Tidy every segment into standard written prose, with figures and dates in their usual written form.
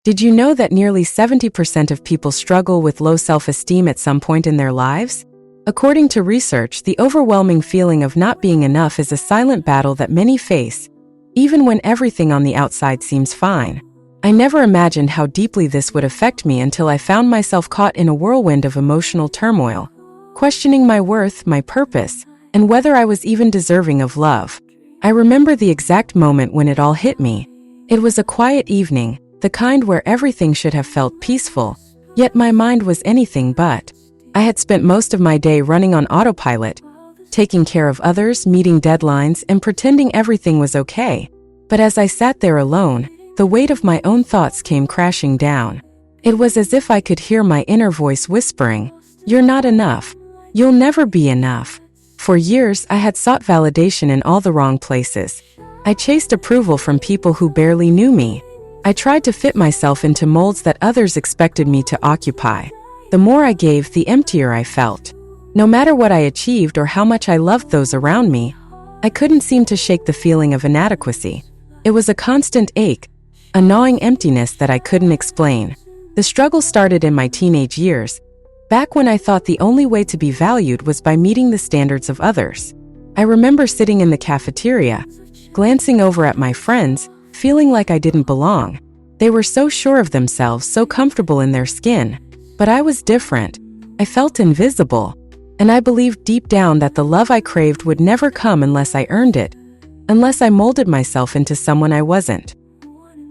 Did you know that nearly 70% of people struggle with low self-esteem at some point in their lives? According to research, the overwhelming feeling of not being enough is a silent battle that many face, even when everything on the outside seems fine. I never imagined how deeply this would affect me until I found myself caught in a whirlwind of emotional turmoil, questioning my worth, my purpose, and whether I was even deserving of love. I remember the exact moment when it all hit me. It was a quiet evening, the kind where everything should have felt peaceful, yet my mind was anything but. I had spent most of my day running on autopilot, taking care of others, meeting deadlines, and pretending everything was okay. But as I sat there alone, the weight of my own thoughts came crashing down. It was as if I could hear my inner voice whispering, "You're not enough. You'll never be enough." For years, I had sought validation in all the wrong places. I chased approval from people who barely knew me. I tried to fit myself into molds that others expected me to occupy. The more I gave, the emptier I felt. No matter what I achieved or how much I loved those around me, I couldn't seem to shake the feeling of inadequacy. It was a constant ache, a gnawing emptiness that I couldn't explain. The struggle started in my teenage years, back when I thought the only way to be valued was by meeting the standards of others. I remember sitting in the cafeteria, glancing over at my friends, feeling like I didn't belong. They were so sure of themselves, so comfortable in their skin. But I was different. I felt invisible. And I believed deep down that the love I craved would never come unless I earned it, unless I molded myself into someone I wasn't.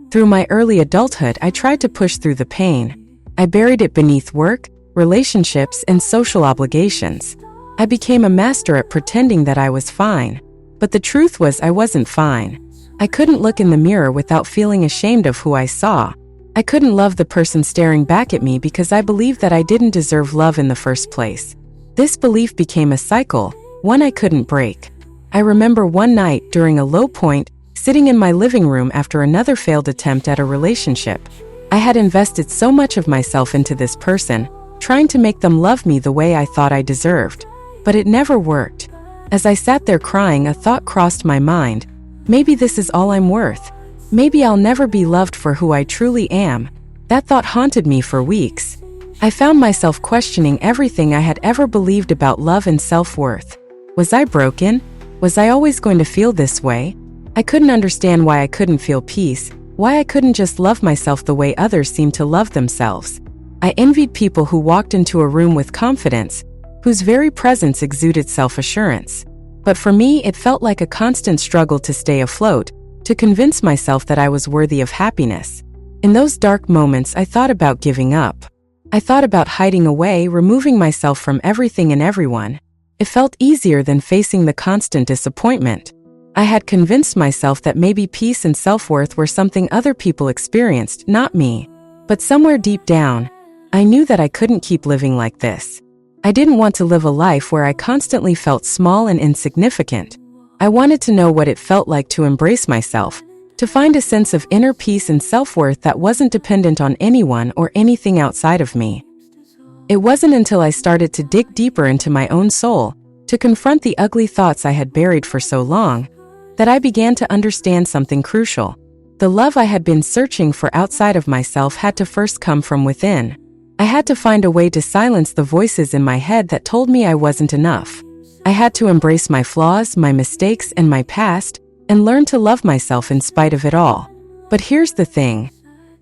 Through my early adulthood, I tried to push through the pain. I buried it beneath work, relationships, and social obligations. I became a master at pretending that I was fine. But the truth was I wasn't fine. I couldn't look in the mirror without feeling ashamed of who I saw. I couldn't love the person staring back at me because I believed that I didn't deserve love in the first place. This belief became a cycle, one I couldn't break. I remember one night, during a low point, sitting in my living room after another failed attempt at a relationship. I had invested so much of myself into this person, trying to make them love me the way I thought I deserved. But it never worked. As I sat there crying, a thought crossed my mind. Maybe this is all I'm worth. Maybe I'll never be loved for who I truly am. That thought haunted me for weeks. I found myself questioning everything I had ever believed about love and self-worth. Was I broken? Was I always going to feel this way? I couldn't understand why I couldn't feel peace, why I couldn't just love myself the way others seemed to love themselves. I envied people who walked into a room with confidence, whose very presence exuded self-assurance. But for me, it felt like a constant struggle to stay afloat, to convince myself that I was worthy of happiness. In those dark moments, I thought about giving up. I thought about hiding away, removing myself from everything and everyone. It felt easier than facing the constant disappointment. I had convinced myself that maybe peace and self-worth were something other people experienced, not me. But somewhere deep down, I knew that I couldn't keep living like this. I didn't want to live a life where I constantly felt small and insignificant. I wanted to know what it felt like to embrace myself, to find a sense of inner peace and self-worth that wasn't dependent on anyone or anything outside of me. It wasn't until I started to dig deeper into my own soul, to confront the ugly thoughts I had buried for so long, that I began to understand something crucial. The love I had been searching for outside of myself had to first come from within. I had to find a way to silence the voices in my head that told me I wasn't enough. I had to embrace my flaws, my mistakes, and my past, and learn to love myself in spite of it all. But here's the thing.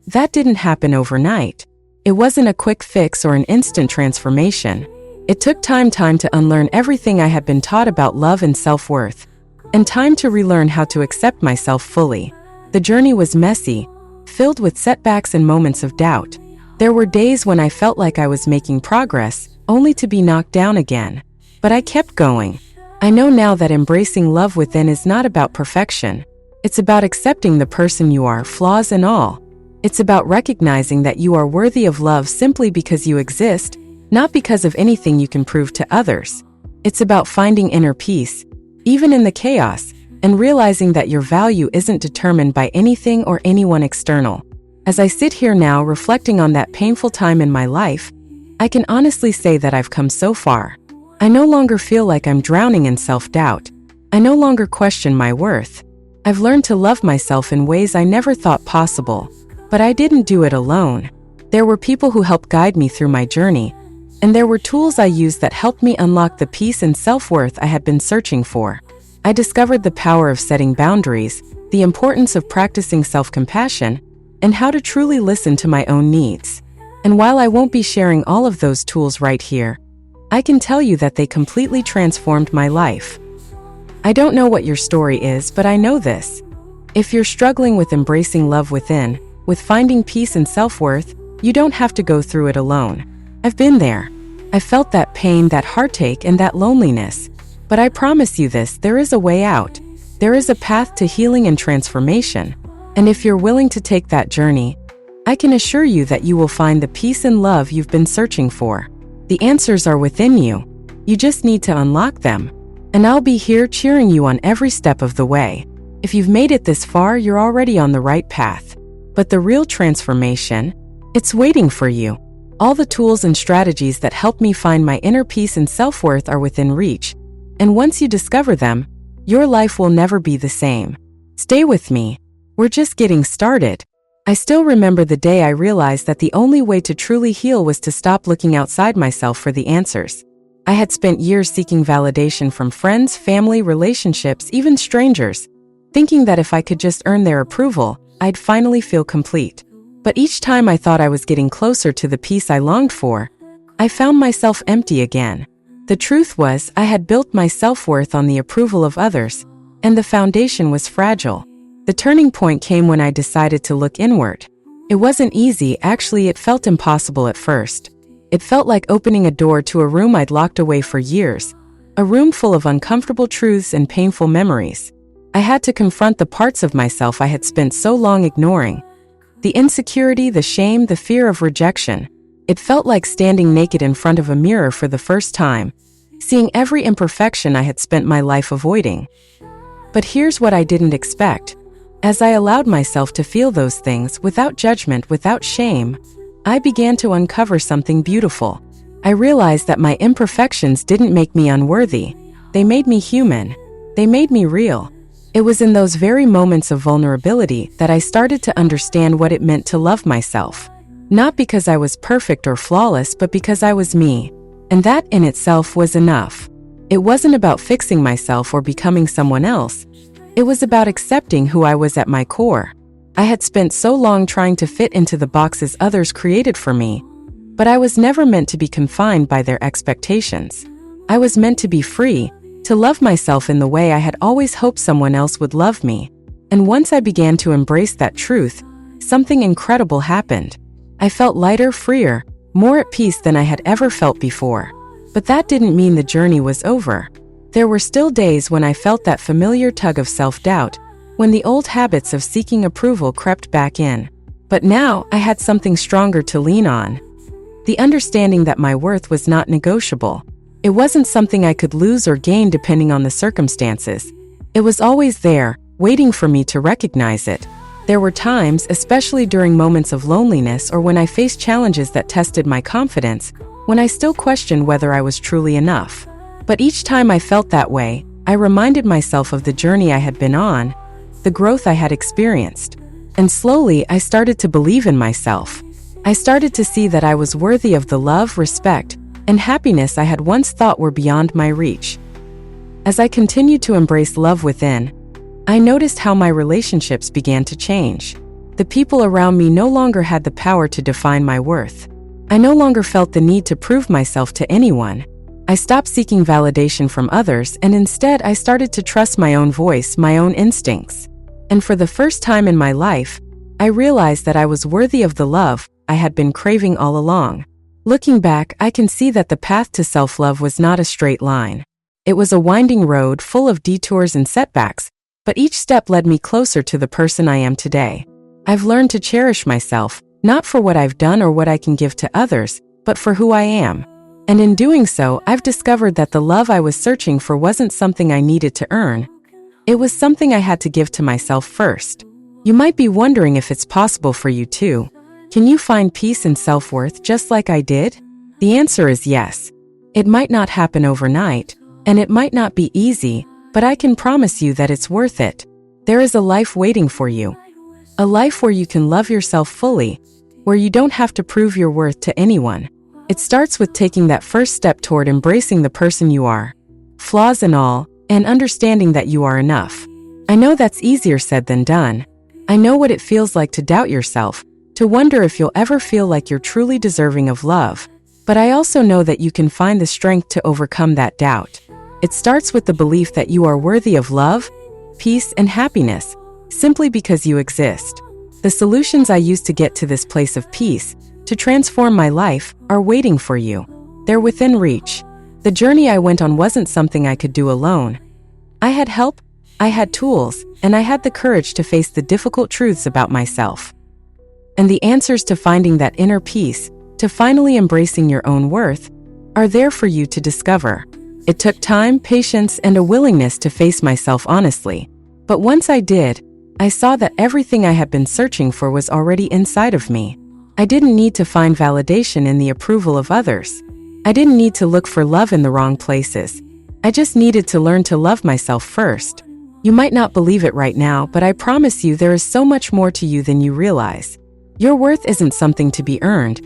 That didn't happen overnight. It wasn't a quick fix or an instant transformation. It took time to unlearn everything I had been taught about love and self-worth, and time to relearn how to accept myself fully. The journey was messy, filled with setbacks and moments of doubt. There were days when I felt like I was making progress, only to be knocked down again. But I kept going. I know now that embracing love within is not about perfection. It's about accepting the person you are, flaws and all. It's about recognizing that you are worthy of love simply because you exist, not because of anything you can prove to others. It's about finding inner peace, even in the chaos, and realizing that your value isn't determined by anything or anyone external. As I sit here now reflecting on that painful time in my life, I can honestly say that I've come so far. I no longer feel like I'm drowning in self-doubt. I no longer question my worth. I've learned to love myself in ways I never thought possible. But I didn't do it alone. There were people who helped guide me through my journey, and there were tools I used that helped me unlock the peace and self-worth I had been searching for. I discovered the power of setting boundaries, the importance of practicing self-compassion, and how to truly listen to my own needs. And while I won't be sharing all of those tools right here, I can tell you that they completely transformed my life. I don't know what your story is, but I know this. If you're struggling with embracing love within, with finding peace and self-worth, you don't have to go through it alone. I've been there. I felt that pain, that heartache, and that loneliness. But I promise you this, there is a way out. There is a path to healing and transformation. And if you're willing to take that journey, I can assure you that you will find the peace and love you've been searching for. The answers are within you. You just need to unlock them. And I'll be here cheering you on every step of the way. If you've made it this far, you're already on the right path. But the real transformation, it's waiting for you. All the tools and strategies that help me find my inner peace and self-worth are within reach. And once you discover them, your life will never be the same. Stay with me. We're just getting started. I still remember the day I realized that the only way to truly heal was to stop looking outside myself for the answers. I had spent years seeking validation from friends, family, relationships, even strangers, thinking that if I could just earn their approval, I'd finally feel complete. But each time I thought I was getting closer to the peace I longed for, I found myself empty again. The truth was, I had built my self-worth on the approval of others, and the foundation was fragile. The turning point came when I decided to look inward. It wasn't easy, actually it felt impossible at first. It felt like opening a door to a room I'd locked away for years, a room full of uncomfortable truths and painful memories. I had to confront the parts of myself I had spent so long ignoring. The insecurity, the shame, the fear of rejection. It felt like standing naked in front of a mirror for the first time, seeing every imperfection I had spent my life avoiding. But here's what I didn't expect. As I allowed myself to feel those things without judgment, without shame, I began to uncover something beautiful. I realized that my imperfections didn't make me unworthy. They made me human. They made me real. It was in those very moments of vulnerability that I started to understand what it meant to love myself. Not because I was perfect or flawless, but because I was me. And that in itself was enough. It wasn't about fixing myself or becoming someone else. It was about accepting who I was at my core. I had spent so long trying to fit into the boxes others created for me, but I was never meant to be confined by their expectations. I was meant to be free, to love myself in the way I had always hoped someone else would love me. And once I began to embrace that truth, something incredible happened. I felt lighter, freer, more at peace than I had ever felt before. But that didn't mean the journey was over. There were still days when I felt that familiar tug of self-doubt, when the old habits of seeking approval crept back in. But now I had something stronger to lean on. The understanding that my worth was not negotiable. It wasn't something I could lose or gain depending on the circumstances. It was always there, waiting for me to recognize it. There were times, especially during moments of loneliness or when I faced challenges that tested my confidence, when I still questioned whether I was truly enough. But each time I felt that way, I reminded myself of the journey I had been on, the growth I had experienced. And slowly, I started to believe in myself. I started to see that I was worthy of the love, respect, and happiness I had once thought were beyond my reach. As I continued to embrace love within, I noticed how my relationships began to change. The people around me no longer had the power to define my worth. I no longer felt the need to prove myself to anyone. I stopped seeking validation from others, and instead I started to trust my own voice, my own instincts. And for the first time in my life, I realized that I was worthy of the love I had been craving all along. Looking back, I can see that the path to self-love was not a straight line. It was a winding road full of detours and setbacks, but each step led me closer to the person I am today. I've learned to cherish myself, not for what I've done or what I can give to others, but for who I am. And in doing so, I've discovered that the love I was searching for wasn't something I needed to earn. It was something I had to give to myself first. You might be wondering if it's possible for you too. Can you find peace and self-worth just like I did? The answer is yes. It might not happen overnight, and it might not be easy, but I can promise you that it's worth it. There is a life waiting for you. A life where you can love yourself fully, where you don't have to prove your worth to anyone. It starts with taking that first step toward embracing the person you are, flaws and all, and understanding that you are enough. I know that's easier said than done. I know what it feels like to doubt yourself, to wonder if you'll ever feel like you're truly deserving of love. But I also know that you can find the strength to overcome that doubt. It starts with the belief that you are worthy of love, peace, and happiness, simply because you exist. The solutions I used to get to this place of peace, to transform my life, are waiting for you. They're within reach. The journey I went on wasn't something I could do alone. I had help, I had tools, and I had the courage to face the difficult truths about myself. And the answers to finding that inner peace, to finally embracing your own worth, are there for you to discover. It took time, patience, and a willingness to face myself honestly. But once I did, I saw that everything I had been searching for was already inside of me. I didn't need to find validation in the approval of others. I didn't need to look for love in the wrong places. I just needed to learn to love myself first. You might not believe it right now, but I promise you there is so much more to you than you realize. Your worth isn't something to be earned.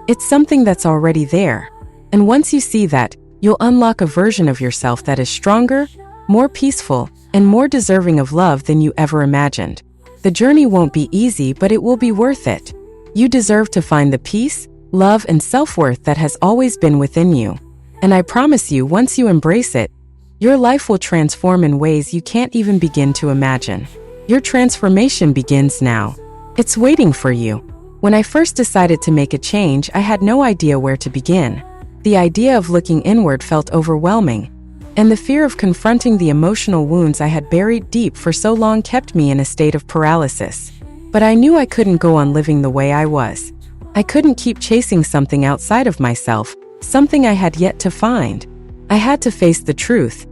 It's something that's already there. And once you see that, you'll unlock a version of yourself that is stronger, more peaceful, and more deserving of love than you ever imagined. The journey won't be easy, but it will be worth it. You deserve to find the peace, love, and self-worth that has always been within you. And I promise you, once you embrace it, your life will transform in ways you can't even begin to imagine. Your transformation begins now. It's waiting for you. When I first decided to make a change, I had no idea where to begin. The idea of looking inward felt overwhelming, and the fear of confronting the emotional wounds I had buried deep for so long kept me in a state of paralysis. But I knew I couldn't go on living the way I was. I couldn't keep chasing something outside of myself, something I had yet to find. I had to face the truth.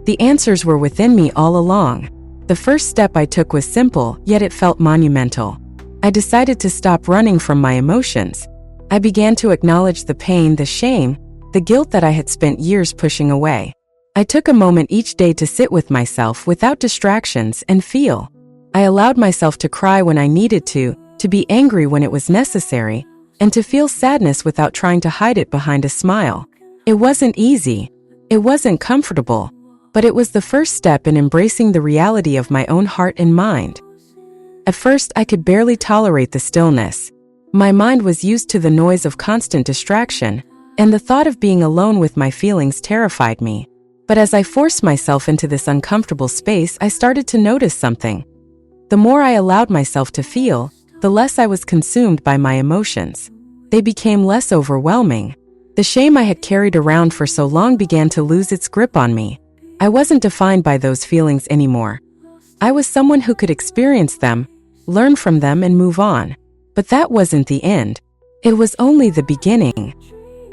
The answers were within me all along. The first step I took was simple, yet it felt monumental. I decided to stop running from my emotions. I began to acknowledge the pain, the shame, the guilt that I had spent years pushing away. I took a moment each day to sit with myself without distractions and feel. I allowed myself to cry when I needed to be angry when it was necessary, and to feel sadness without trying to hide it behind a smile. It wasn't easy. It wasn't comfortable. But it was the first step in embracing the reality of my own heart and mind. At first, I could barely tolerate the stillness. My mind was used to the noise of constant distraction, and the thought of being alone with my feelings terrified me. But as I forced myself into this uncomfortable space, I started to notice something. The more I allowed myself to feel, the less I was consumed by my emotions. They became less overwhelming. The shame I had carried around for so long began to lose its grip on me. I wasn't defined by those feelings anymore. I was someone who could experience them, learn from them, and move on. But that wasn't the end. It was only the beginning.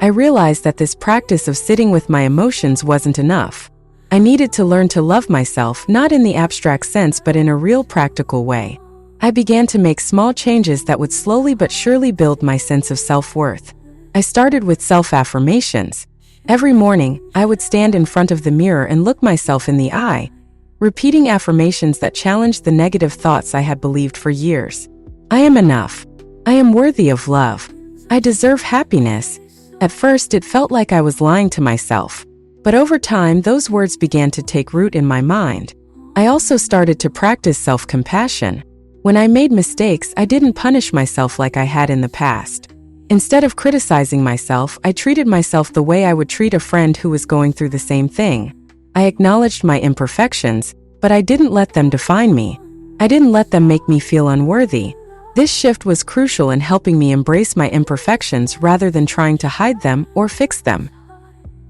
I realized that this practice of sitting with my emotions wasn't enough. I needed to learn to love myself, not in the abstract sense but in a real practical way. I began to make small changes that would slowly but surely build my sense of self-worth. I started with self-affirmations. Every morning, I would stand in front of the mirror and look myself in the eye, repeating affirmations that challenged the negative thoughts I had believed for years. I am enough. I am worthy of love. I deserve happiness. At first, it felt like I was lying to myself. But over time, those words began to take root in my mind. I also started to practice self-compassion. When I made mistakes, I didn't punish myself like I had in the past. Instead of criticizing myself, I treated myself the way I would treat a friend who was going through the same thing. I acknowledged my imperfections, but I didn't let them define me. I didn't let them make me feel unworthy. This shift was crucial in helping me embrace my imperfections rather than trying to hide them or fix them.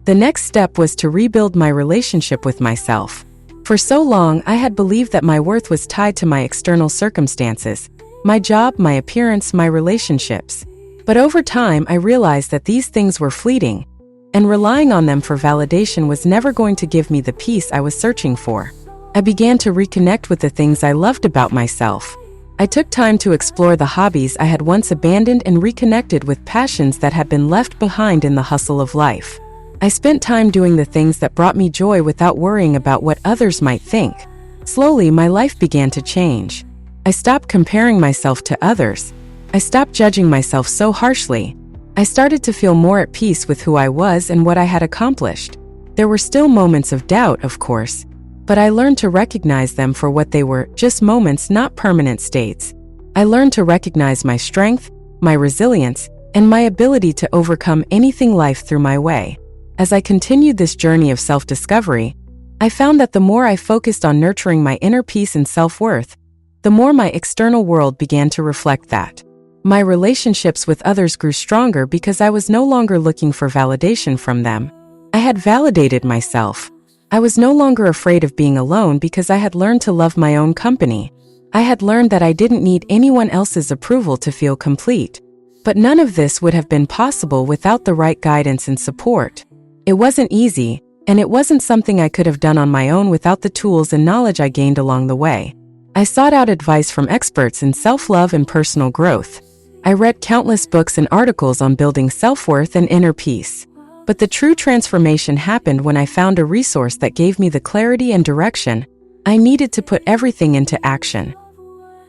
The next step was to rebuild my relationship with myself. For so long, I had believed that my worth was tied to my external circumstances, my job, my appearance, my relationships. But over time, I realized that these things were fleeting, and relying on them for validation was never going to give me the peace I was searching for. I began to reconnect with the things I loved about myself. I took time to explore the hobbies I had once abandoned and reconnected with passions that had been left behind in the hustle of life. I spent time doing the things that brought me joy without worrying about what others might think. Slowly, my life began to change. I stopped comparing myself to others. I stopped judging myself so harshly. I started to feel more at peace with who I was and what I had accomplished. There were still moments of doubt, of course, but I learned to recognize them for what they were, just moments, not permanent states. I learned to recognize my strength, my resilience, and my ability to overcome anything life threw my way. As I continued this journey of self-discovery, I found that the more I focused on nurturing my inner peace and self-worth, the more my external world began to reflect that. My relationships with others grew stronger because I was no longer looking for validation from them. I had validated myself. I was no longer afraid of being alone because I had learned to love my own company. I had learned that I didn't need anyone else's approval to feel complete. But none of this would have been possible without the right guidance and support. It wasn't easy, and it wasn't something I could have done on my own without the tools and knowledge I gained along the way. I sought out advice from experts in self-love and personal growth. I read countless books and articles on building self-worth and inner peace. But the true transformation happened when I found a resource that gave me the clarity and direction I needed to put everything into action.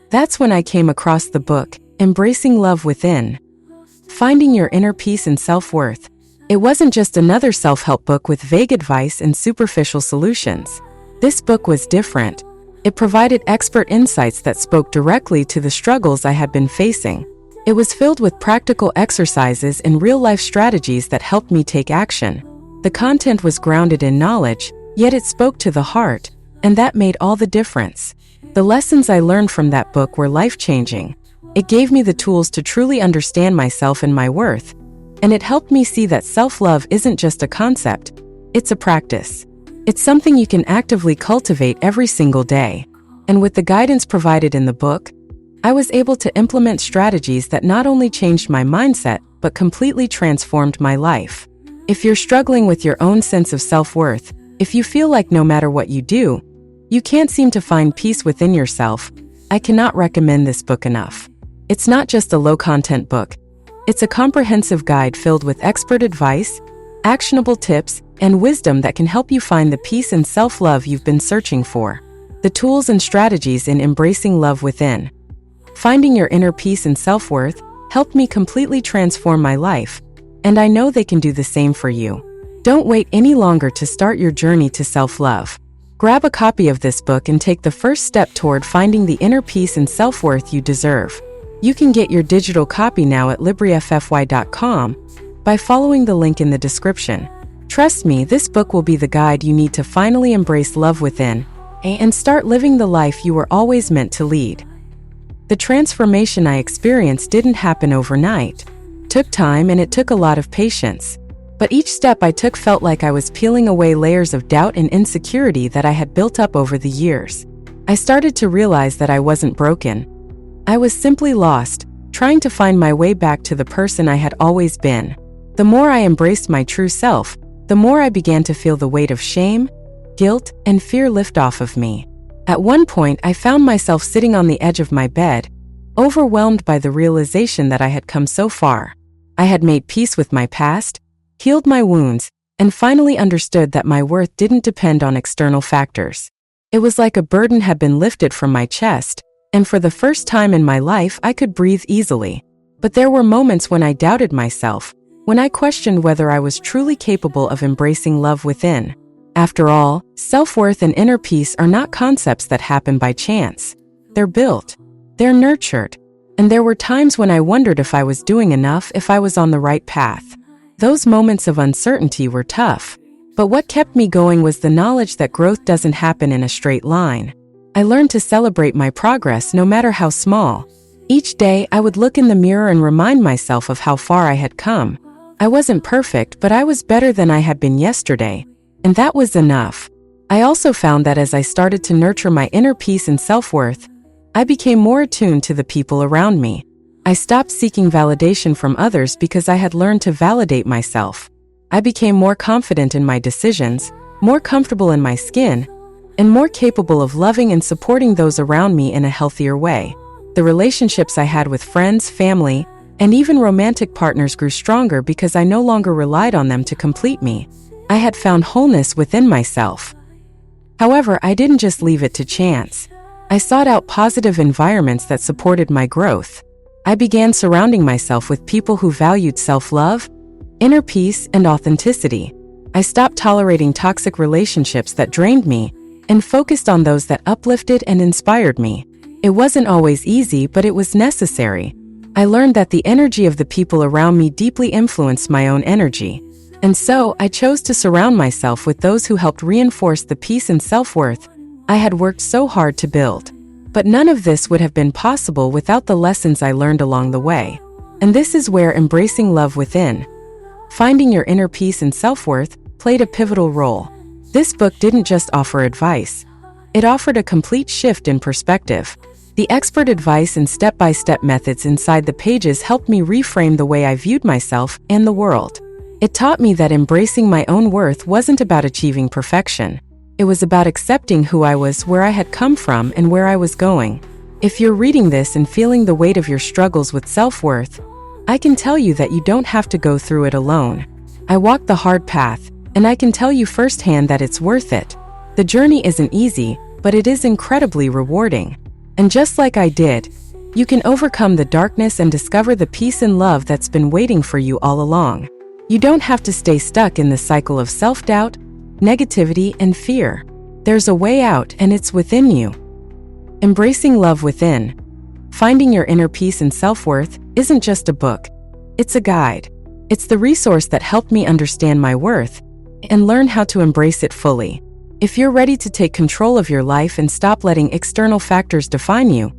That's when I came across the book, Embracing Love Within. Finding Your Inner Peace and Self-Worth. It wasn't just another self-help book with vague advice and superficial solutions. This book was different. It provided expert insights that spoke directly to the struggles I had been facing. It was filled with practical exercises and real-life strategies that helped me take action. The content was grounded in knowledge, yet it spoke to the heart, and that made all the difference. The lessons I learned from that book were life-changing. It gave me the tools to truly understand myself and my worth, and it helped me see that self-love isn't just a concept, it's a practice. It's something you can actively cultivate every single day. And with the guidance provided in the book, I was able to implement strategies that not only changed my mindset, but completely transformed my life. If you're struggling with your own sense of self-worth, if you feel like no matter what you do, you can't seem to find peace within yourself, I cannot recommend this book enough. It's not just a low-content book. It's a comprehensive guide filled with expert advice, actionable tips, and wisdom that can help you find the peace and self-love you've been searching for. The tools and strategies in Embracing Love Within. Finding Your Inner Peace and Self-Worth helped me completely transform my life, and I know they can do the same for you. Don't wait any longer to start your journey to self-love. Grab a copy of this book and take the first step toward finding the inner peace and self-worth you deserve. You can get your digital copy now at libriffy.com by following the link in the description. Trust me, this book will be the guide you need to finally embrace love within and start living the life you were always meant to lead. The transformation I experienced didn't happen overnight. It took time and it took a lot of patience. But each step I took felt like I was peeling away layers of doubt and insecurity that I had built up over the years. I started to realize that I wasn't broken. I was simply lost, trying to find my way back to the person I had always been. The more I embraced my true self, the more I began to feel the weight of shame, guilt, and fear lift off of me. At one point, I found myself sitting on the edge of my bed, overwhelmed by the realization that I had come so far. I had made peace with my past, healed my wounds, and finally understood that my worth didn't depend on external factors. It was like a burden had been lifted from my chest, and for the first time in my life I could breathe easily. But there were moments when I doubted myself, when I questioned whether I was truly capable of embracing love within. After all, self-worth and inner peace are not concepts that happen by chance. They're built, they're nurtured, and there were times when I wondered if I was doing enough, if I was on the right path. Those moments of uncertainty were tough, but what kept me going was the knowledge that growth doesn't happen in a straight line. I learned to celebrate my progress no matter how small. Each day, I would look in the mirror and remind myself of how far I had come. I wasn't perfect, but I was better than I had been yesterday, and that was enough. I also found that as I started to nurture my inner peace and self-worth, I became more attuned to the people around me. I stopped seeking validation from others because I had learned to validate myself. I became more confident in my decisions, more comfortable in my skin, and more capable of loving and supporting those around me in a healthier way. The relationships I had with friends, family, and even romantic partners grew stronger because I no longer relied on them to complete me. I had found wholeness within myself. However, I didn't just leave it to chance. I sought out positive environments that supported my growth. I began surrounding myself with people who valued self-love, inner peace, and authenticity. I stopped tolerating toxic relationships that drained me and focused on those that uplifted and inspired me. It wasn't always easy, but it was necessary. I learned that the energy of the people around me deeply influenced my own energy. And so, I chose to surround myself with those who helped reinforce the peace and self-worth I had worked so hard to build. But none of this would have been possible without the lessons I learned along the way. And this is where embracing love within, finding your inner peace and self-worth, played a pivotal role. This book didn't just offer advice. It offered a complete shift in perspective. The expert advice and step-by-step methods inside the pages helped me reframe the way I viewed myself and the world. It taught me that embracing my own worth wasn't about achieving perfection. It was about accepting who I was, where I had come from, and where I was going. If you're reading this and feeling the weight of your struggles with self-worth, I can tell you that you don't have to go through it alone. I walked the hard path, and I can tell you firsthand that it's worth it. The journey isn't easy, but it is incredibly rewarding. And just like I did, you can overcome the darkness and discover the peace and love that's been waiting for you all along. You don't have to stay stuck in the cycle of self-doubt, negativity, and fear. There's a way out, and it's within you. Embracing love within, finding your inner peace and self-worth, isn't just a book. It's a guide. It's the resource that helped me understand my worth and learn how to embrace it fully. If you're ready to take control of your life and stop letting external factors define you,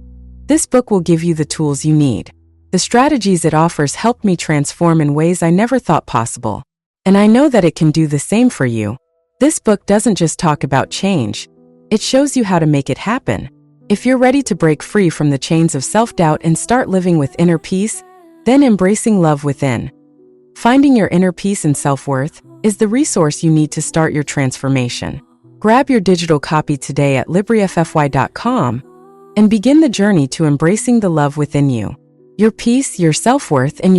this book will give you the tools you need. The strategies it offers helped me transform in ways I never thought possible. And I know that it can do the same for you. This book doesn't just talk about change. It shows you how to make it happen. If you're ready to break free from the chains of self-doubt and start living with inner peace, then embracing love within, finding your inner peace and self-worth, is the resource you need to start your transformation. Grab your digital copy today at libriffy.com and begin the journey to embracing the love within you, your peace, your self-worth, and